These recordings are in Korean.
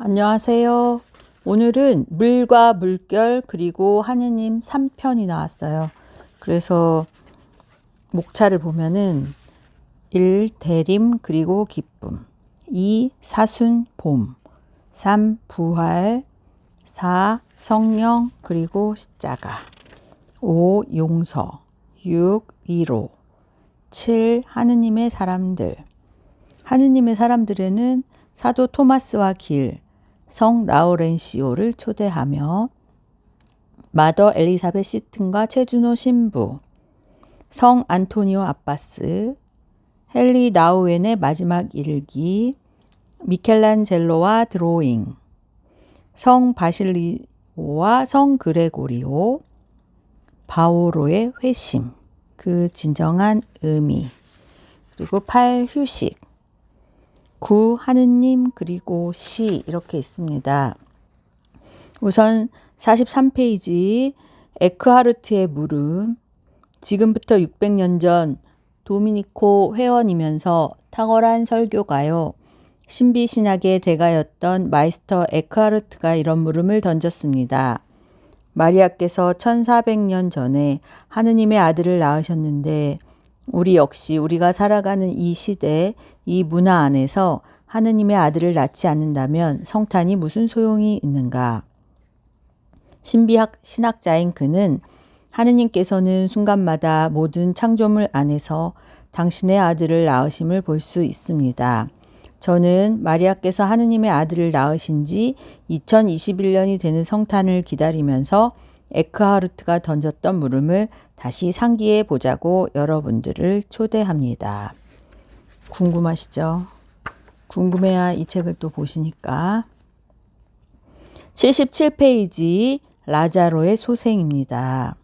안녕하세요. 오늘은 물과 물결 그리고 하느님 3편이 나왔어요. 그래서 목차를 보면은 1. 대림 그리고 기쁨, 2. 사순 봄, 3. 부활, 4. 성령 그리고 십자가, 5. 용서, 6. 위로, 7. 하느님의 사람들. 하느님의 사람들에는 사도 토마스와 길, 성 라우렌시오를 초대하며 마더 엘리사벳 시튼과 최준호 신부, 성 안토니오 아빠스, 헨리 나우엔의 마지막 일기, 미켈란젤로와 드로잉, 성 바실리오와 성 그레고리오, 바오로의 회심, 그 진정한 의미, 그리고 8. 휴식, 9. 하느님 그리고 시 이렇게 있습니다. 우선 43페이지 에크하르트의 물음. 지금부터 600년 전 도미니코 회원이면서 탁월한 설교가요. 신비신학의 대가였던 마이스터 에크하르트가 이런 물음을 던졌습니다. 마리아께서 1400년 전에 하느님의 아들을 낳으셨는데 우리 역시 우리가 살아가는 이 시대, 이 문화 안에서 하느님의 아들을 낳지 않는다면 성탄이 무슨 소용이 있는가? 신비학 신학자인 그는 하느님께서는 순간마다 모든 창조물 안에서 당신의 아들을 낳으심을 볼 수 있습니다. 저는 마리아께서 하느님의 아들을 낳으신 지 2021년이 되는 성탄을 기다리면서 에크하르트가 던졌던 물음을 다시 상기해 보자고 여러분들을 초대합니다. 궁금하시죠? 궁금해야 이 책을 또 보시니까. 77페이지 라자로의 소생입니다.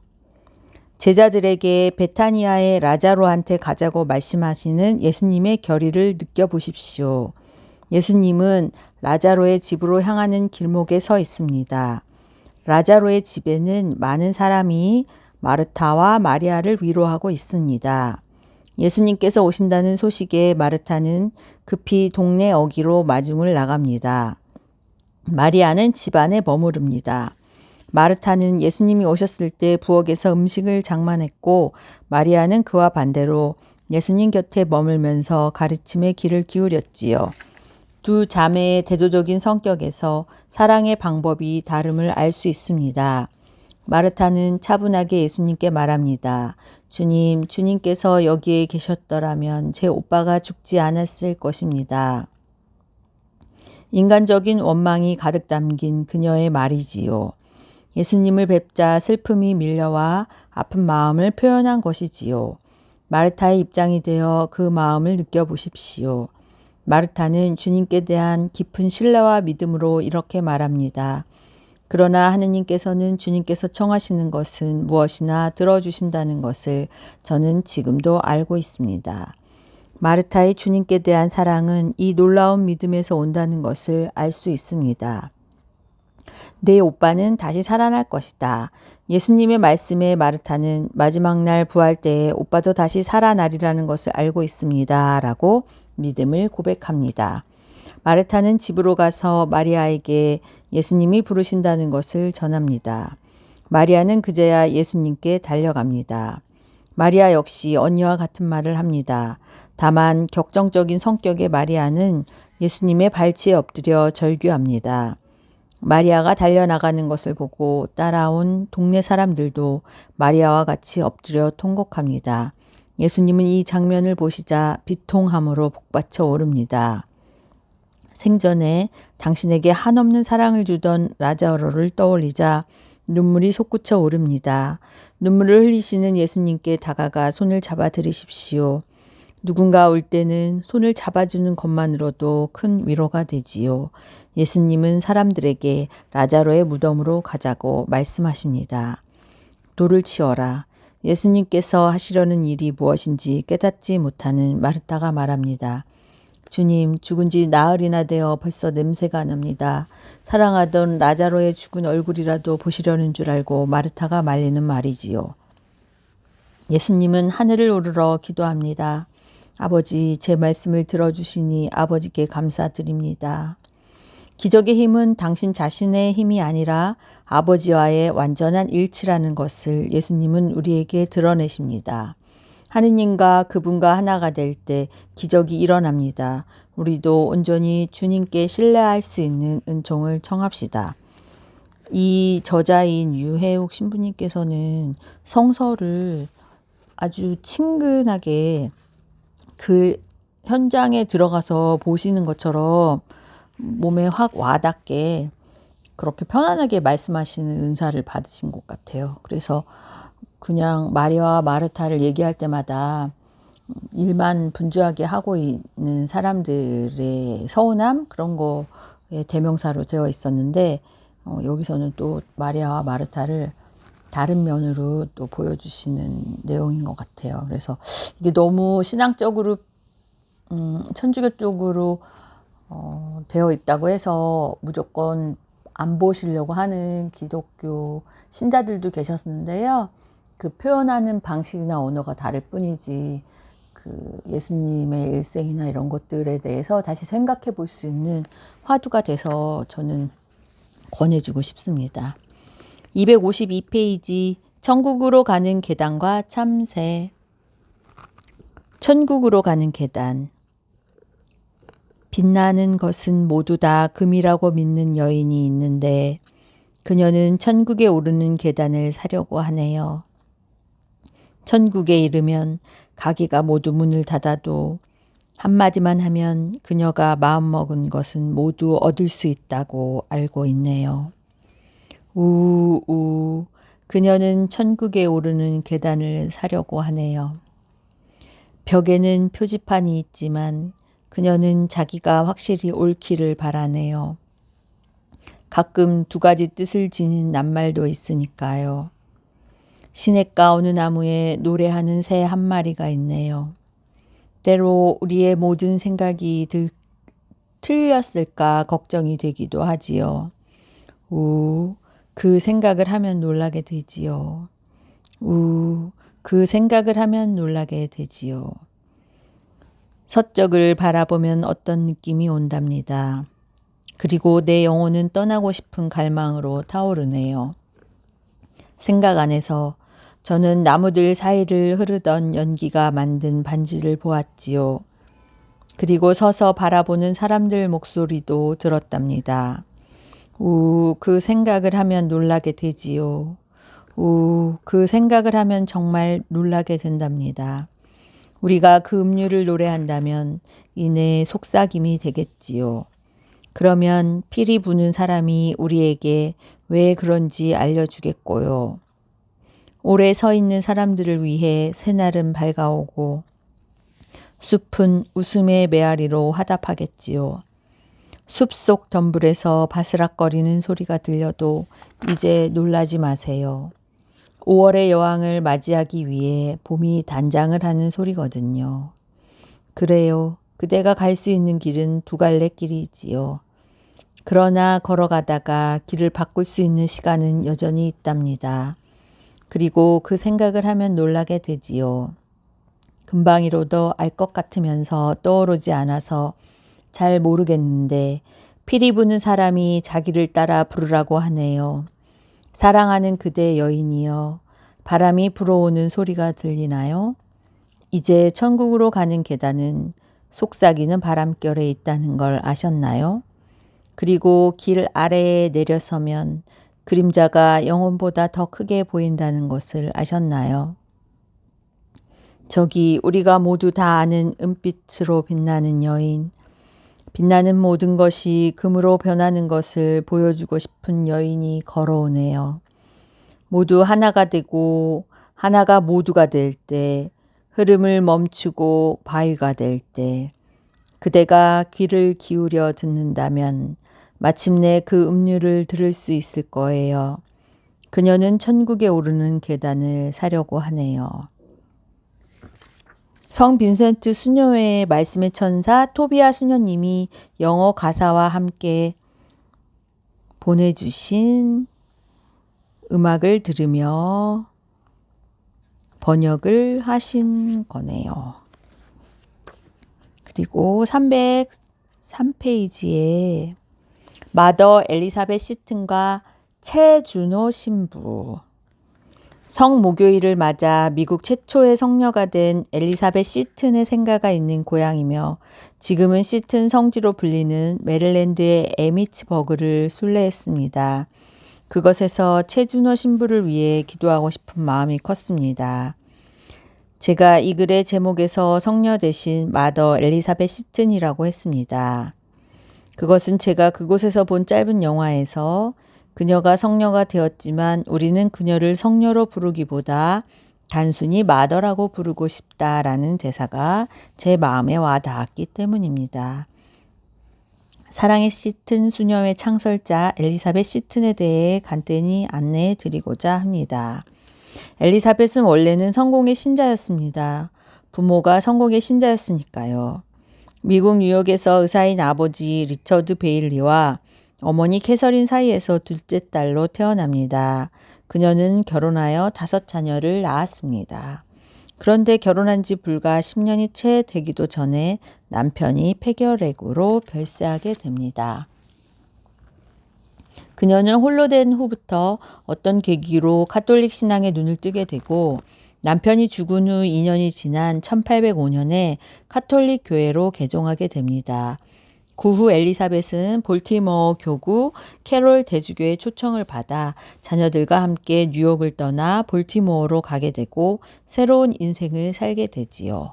제자들에게 베타니아의 라자로한테 가자고 말씀하시는 예수님의 결의를 느껴보십시오. 예수님은 라자로의 집으로 향하는 길목에 서 있습니다. 라자로의 집에는 많은 사람이 마르타와 마리아를 위로하고 있습니다. 예수님께서 오신다는 소식에 마르타는 급히 동네 어귀로 마중을 나갑니다. 마리아는 집 안에 머무릅니다. 마르타는 예수님이 오셨을 때 부엌에서 음식을 장만했고 마리아는 그와 반대로 예수님 곁에 머물면서 가르침에 귀를 기울였지요. 두 자매의 대조적인 성격에서 사랑의 방법이 다름을 알 수 있습니다. 마르타는 차분하게 예수님께 말합니다. 주님, 주님께서 여기에 계셨더라면 제 오빠가 죽지 않았을 것입니다. 인간적인 원망이 가득 담긴 그녀의 말이지요. 예수님을 뵙자 슬픔이 밀려와 아픈 마음을 표현한 것이지요. 마르타의 입장이 되어 그 마음을 느껴보십시오. 마르타는 주님께 대한 깊은 신뢰와 믿음으로 이렇게 말합니다. 그러나 하느님께서는 주님께서 청하시는 것은 무엇이나 들어주신다는 것을 저는 지금도 알고 있습니다. 마르타의 주님께 대한 사랑은 이 놀라운 믿음에서 온다는 것을 알 수 있습니다. 내 오빠는 다시 살아날 것이다. 예수님의 말씀에 마르타는 마지막 날 부활 때에 오빠도 다시 살아나리라는 것을 알고 있습니다. 라고 믿음을 고백합니다. 마르타는 집으로 가서 마리아에게 예수님이 부르신다는 것을 전합니다. 마리아는 그제야 예수님께 달려갑니다. 마리아 역시 언니와 같은 말을 합니다. 다만 격정적인 성격의 마리아는 예수님의 발치에 엎드려 절규합니다. 마리아가 달려나가는 것을 보고 따라온 동네 사람들도 마리아와 같이 엎드려 통곡합니다. 예수님은 이 장면을 보시자 비통함으로 복받쳐 오릅니다. 생전에 당신에게 한없는 사랑을 주던 라자로를 떠올리자 눈물이 솟구쳐 오릅니다. 눈물을 흘리시는 예수님께 다가가 손을 잡아 드리십시오. 누군가 올 때는 손을 잡아주는 것만으로도 큰 위로가 되지요. 예수님은 사람들에게 라자로의 무덤으로 가자고 말씀하십니다. 돌을 치워라. 예수님께서 하시려는 일이 무엇인지 깨닫지 못하는 마르타가 말합니다. 주님, 죽은 지 나흘이나 되어 벌써 냄새가 납니다. 사랑하던 라자로의 죽은 얼굴이라도 보시려는 줄 알고 마르타가 말리는 말이지요. 예수님은 하늘을 오르러 기도합니다. 아버지, 제 말씀을 들어주시니 아버지께 감사드립니다. 기적의 힘은 당신 자신의 힘이 아니라 아버지와의 완전한 일치라는 것을 예수님은 우리에게 드러내십니다. 하느님과 그분과 하나가 될 때 기적이 일어납니다. 우리도 온전히 주님께 신뢰할 수 있는 은총을 청합시다. 이 저자인 유해욱 신부님께서는 성서를 아주 친근하게 그 현장에 들어가서 보시는 것처럼 몸에 확 와닿게 그렇게 편안하게 말씀하시는 은사를 받으신 것 같아요. 그래서 그냥 마리아와 마르타를 얘기할 때마다 일만 분주하게 하고 있는 사람들의 서운함 그런 거에 대명사로 되어 있었는데 여기서는 또 마리아와 마르타를 다른 면으로 또 보여주시는 내용인 것 같아요. 그래서 이게 너무 신앙적으로 천주교 쪽으로 되어 있다고 해서 무조건 안 보시려고 하는 기독교 신자들도 계셨는데요. 그 표현하는 방식이나 언어가 다를 뿐이지 그 예수님의 일생이나 이런 것들에 대해서 다시 생각해 볼 수 있는 화두가 돼서 저는 권해주고 싶습니다. 252페이지 천국으로 가는 계단과 참새. 천국으로 가는 계단. 빛나는 것은 모두 다 금이라고 믿는 여인이 있는데 그녀는 천국에 오르는 계단을 사려고 하네요. 천국에 이르면 가게가 모두 문을 닫아도 한마디만 하면 그녀가 마음먹은 것은 모두 얻을 수 있다고 알고 있네요. 우우 그녀는 천국에 오르는 계단을 사려고 하네요. 벽에는 표지판이 있지만 그녀는 자기가 확실히 옳기를 바라네요. 가끔 두 가지 뜻을 지닌 낱말도 있으니까요. 시냇가 어느 나무에 노래하는 새 한 마리가 있네요. 때로 우리의 모든 생각이 틀렸을까 걱정이 되기도 하지요. 그 생각을 하면 놀라게 되지요. 그 생각을 하면 놀라게 되지요. 서쪽을 바라보면 어떤 느낌이 온답니다. 그리고 내 영혼은 떠나고 싶은 갈망으로 타오르네요. 생각 안에서 저는 나무들 사이를 흐르던 연기가 만든 반지를 보았지요. 그리고 서서 바라보는 사람들 목소리도 들었답니다. 그 생각을 하면 놀라게 되지요. 그 생각을 하면 정말 놀라게 된답니다. 우리가 그 음료를 노래한다면 이내 속삭임이 되겠지요. 그러면 피리 부는 사람이 우리에게 왜 그런지 알려주겠고요. 오래 서 있는 사람들을 위해 새날은 밝아오고 숲은 웃음의 메아리로 화답하겠지요. 숲속 덤불에서 바스락거리는 소리가 들려도 이제 놀라지 마세요. 5월의 여왕을 맞이하기 위해 봄이 단장을 하는 소리거든요. 그래요. 그대가 갈 수 있는 길은 두 갈래 길이지요. 그러나 걸어가다가 길을 바꿀 수 있는 시간은 여전히 있답니다. 그리고 그 생각을 하면 놀라게 되지요. 금방이로도 알 것 같으면서 떠오르지 않아서 잘 모르겠는데 피리 부는 사람이 자기를 따라 부르라고 하네요. 사랑하는 그대 여인이여, 바람이 불어오는 소리가 들리나요? 이제 천국으로 가는 계단은 속삭이는 바람결에 있다는 걸 아셨나요? 그리고 길 아래에 내려서면 그림자가 영혼보다 더 크게 보인다는 것을 아셨나요? 저기 우리가 모두 다 아는 은빛으로 빛나는 여인, 빛나는 모든 것이 금으로 변하는 것을 보여주고 싶은 여인이 걸어오네요. 모두 하나가 되고 하나가 모두가 될 때, 흐름을 멈추고 바위가 될 때, 그대가 귀를 기울여 듣는다면 마침내 그 음료를 들을 수 있을 거예요. 그녀는 천국에 오르는 계단을 사려고 하네요. 성 빈센트 수녀회의 말씀의 천사 토비아 수녀님이 영어 가사와 함께 보내주신 음악을 들으며 번역을 하신 거네요. 그리고 303페이지에 마더 엘리사벳 시튼과 최준호 신부. 성모교일을 맞아 미국 최초의 성녀가 된 엘리사벳 시튼의 생가가 있는 고향이며 지금은 시튼 성지로 불리는 메릴랜드의 에미츠버그를 순례했습니다. 그것에서 최준호 신부를 위해 기도하고 싶은 마음이 컸습니다. 제가 이 글의 제목에서 성녀 대신 마더 엘리사벳 시튼이라고 했습니다. 그것은 제가 그곳에서 본 짧은 영화에서 그녀가 성녀가 되었지만 우리는 그녀를 성녀로 부르기보다 단순히 마더라고 부르고 싶다라는 대사가 제 마음에 와 닿았기 때문입니다. 사랑의 시튼 수녀의 창설자 엘리사벳 시튼에 대해 간단히 안내해 드리고자 합니다. 엘리사벳은 원래는 성공의 신자였습니다. 부모가 성공의 신자였으니까요. 미국 뉴욕에서 의사인 아버지 리처드 베일리와 어머니 캐서린 사이에서 둘째 딸로 태어납니다. 그녀는 결혼하여 5자녀를 낳았습니다. 그런데 결혼한 지 불과 10년이 채 되기도 전에 남편이 폐결핵으로 별세하게 됩니다. 그녀는 홀로 된 후부터 어떤 계기로 카톨릭 신앙에 눈을 뜨게 되고 남편이 죽은 후 2년이 지난 1805년에 카톨릭 교회로 개종하게 됩니다. 그 후 엘리사벳은 볼티모어 교구 캐롤 대주교의 초청을 받아 자녀들과 함께 뉴욕을 떠나 볼티모어로 가게 되고 새로운 인생을 살게 되지요.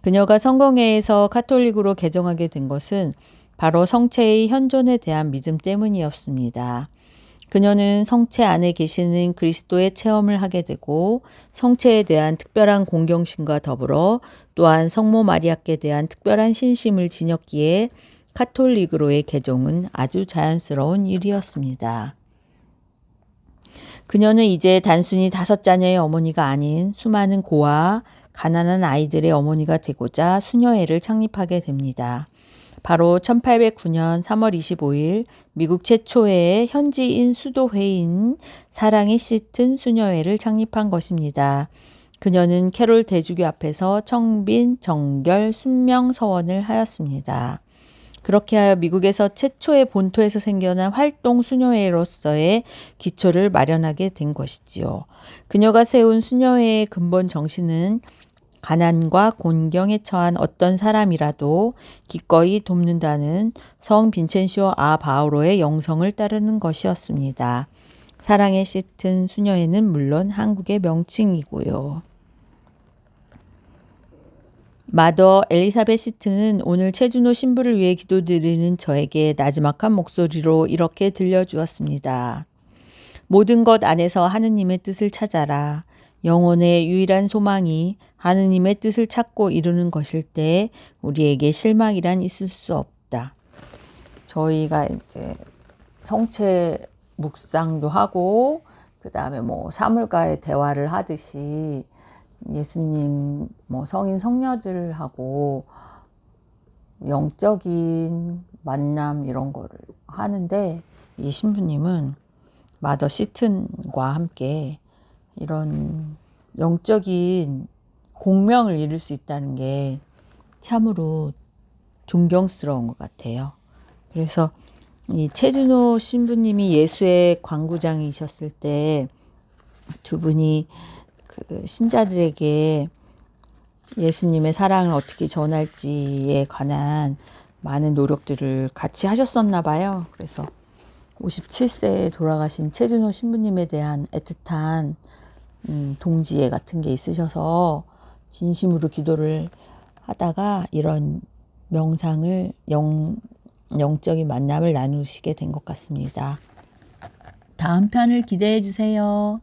그녀가 성공회에서 카톨릭으로 개종하게 된 것은 바로 성체의 현존에 대한 믿음 때문이었습니다. 그녀는 성체 안에 계시는 그리스도의 체험을 하게 되고 성체에 대한 특별한 공경심과 더불어 또한 성모 마리아께 대한 특별한 신심을 지녔기에 카톨릭으로의 개종은 아주 자연스러운 일이었습니다. 그녀는 이제 단순히 5자녀의 어머니가 아닌 수많은 고아, 가난한 아이들의 어머니가 되고자 수녀회를 창립하게 됩니다. 바로 1809년 3월 25일 미국 최초의 현지인 수도회인 사랑의 시튼 수녀회를 창립한 것입니다. 그녀는 캐롤 대주교 앞에서 청빈, 정결, 순명 서원을 하였습니다. 그렇게 하여 미국에서 최초의 본토에서 생겨난 활동 수녀회로서의 기초를 마련하게 된 것이지요. 그녀가 세운 수녀회의 근본 정신은 가난과 곤경에 처한 어떤 사람이라도 기꺼이 돕는다는 성 빈첸시오 아 바오로의 영성을 따르는 것이었습니다. 사랑의 시튼 수녀회는 물론 한국의 명칭이고요. 마더 엘리사벳 시튼은 오늘 최준호 신부를 위해 기도드리는 저에게 나지막한 목소리로 이렇게 들려주었습니다. 모든 것 안에서 하느님의 뜻을 찾아라. 영혼의 유일한 소망이 하느님의 뜻을 찾고 이루는 것일 때 우리에게 실망이란 있을 수 없다. 저희가 이제 성체 묵상도 하고 그 다음에 뭐 사물과의 대화를 하듯이 예수님 뭐 성인 성녀들하고 영적인 만남 이런 거를 하는데 이 신부님은 마더 시튼과 함께 이런 영적인 공명을 이룰 수 있다는 게 참으로 존경스러운 것 같아요. 그래서 이 최준호 신부님이 예수의 광구장이셨을 때 두 분이 그 신자들에게 예수님의 사랑을 어떻게 전할지에 관한 많은 노력들을 같이 하셨었나 봐요. 그래서 57세에 돌아가신 최준호 신부님에 대한 애틋한 동지애 같은 게 있으셔서 진심으로 기도를 하다가 이런 명상을 영적인 만남을 나누시게 된 것 같습니다. 다음 편을 기대해 주세요.